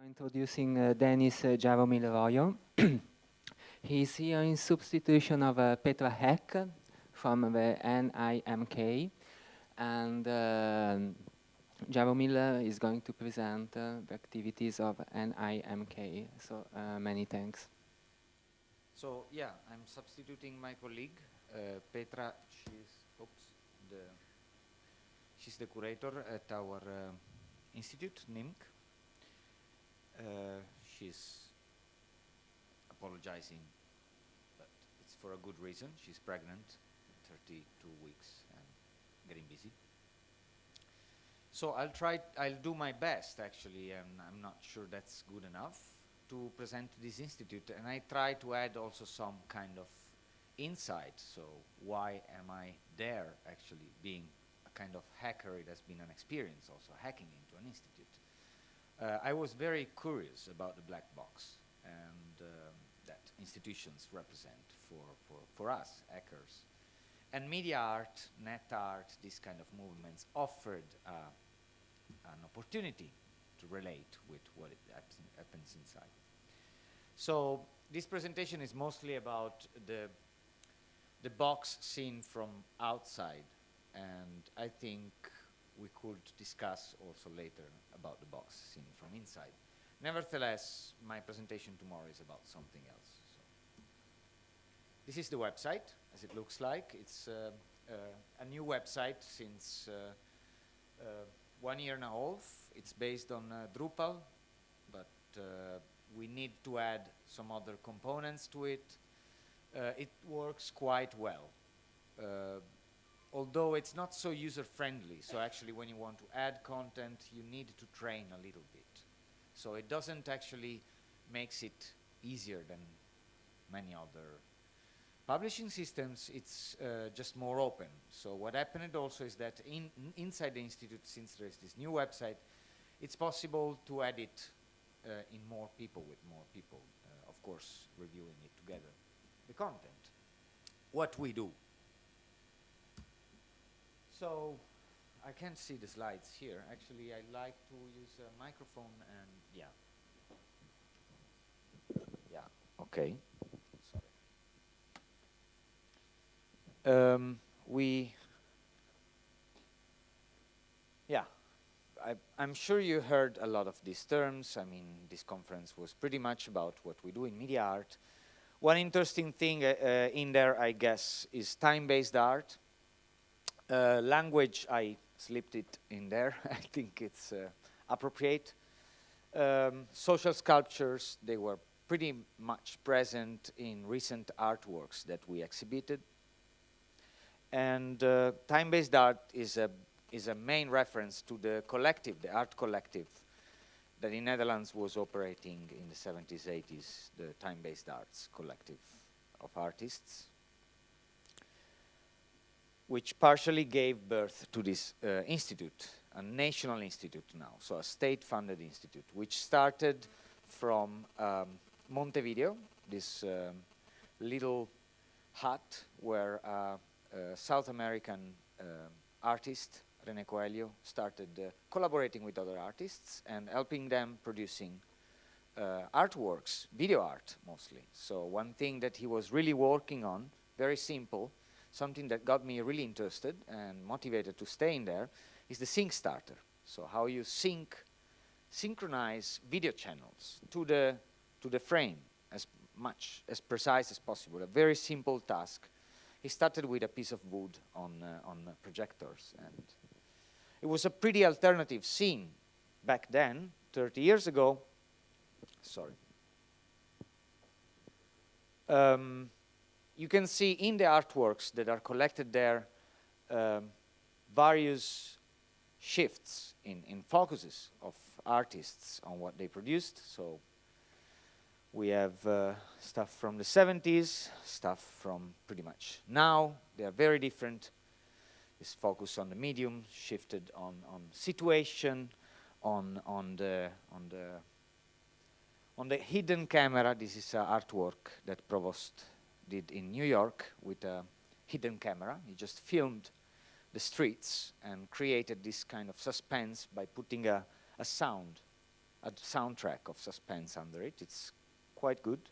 Introducing Denis Jaromil. He's here in substitution of Petra Heck from the NIMK, and Jaromil is going to present the activities of NIMK. So many thanks. So yeah, I'm substituting my colleague Petra. She's the curator at our institute, NIMK. She's apologizing, but it's for a good reason. She's pregnant, 32 weeks, and getting busy. So I'll do my best, actually, and I'm not sure that's good enough, to present this institute. And I try to add also some kind of insight. So why am I there, actually, being a kind of hacker? It has been an experience also, hacking into an institute. I was very curious about the black box and that institutions represent for us, hackers. And media art, net art, these kind of movements offered an opportunity to relate with what happens inside. So this presentation is mostly about the box seen from outside, and I think we could discuss also later about the box seen from inside. Nevertheless, my presentation tomorrow is about something else. So this is the website, as it looks like. It's a new website since 1 year and a half. It's based on Drupal, but we need to add some other components to it. It works quite well. Although it's not so user-friendly, so actually when you want to add content, you need to train a little bit. So it doesn't actually makes it easier than many other publishing systems. It's just more open. So what happened also is that inside the institute, since there is this new website, it's possible to add it in more people, with more people, of course, reviewing it together. The content, what we do. So I can't see the slides here. Actually, I like to use a microphone and yeah, okay. Sorry. I'm sure you heard a lot of these terms. I mean, this conference was pretty much about what we do in media art. One interesting thing in there, I guess, is time-based art. Language, I slipped it in there. I think it's appropriate. Social sculptures, they were pretty much present in recent artworks that we exhibited. And time-based art is a main reference to the collective, the art collective, that in Netherlands was operating in the 70s, 80s, the time-based arts collective of artists, which partially gave birth to this institute, a national institute now, so a state-funded institute, which started from Montevideo, this little hut where a South American artist, René Coelho, started collaborating with other artists and helping them producing artworks, video art mostly. So one thing that he was really working on, very simple, something that got me really interested and motivated to stay in there, is the sync starter. So how you synchronize video channels to the frame as precise as possible. A very simple task. He started with a piece of wood on projectors, and it was a pretty alternative scene back then, 30 years ago. Sorry. You can see in the artworks that are collected there various shifts in focuses of artists on what they produced. So we have stuff from the 70s, stuff from pretty much now. They are very different. This focus on the medium shifted on situation, on the hidden camera. This is an artwork that Provost did in New York with a hidden camera. He just filmed the streets and created this kind of suspense by putting a sound a soundtrack of suspense under it. It's quite good.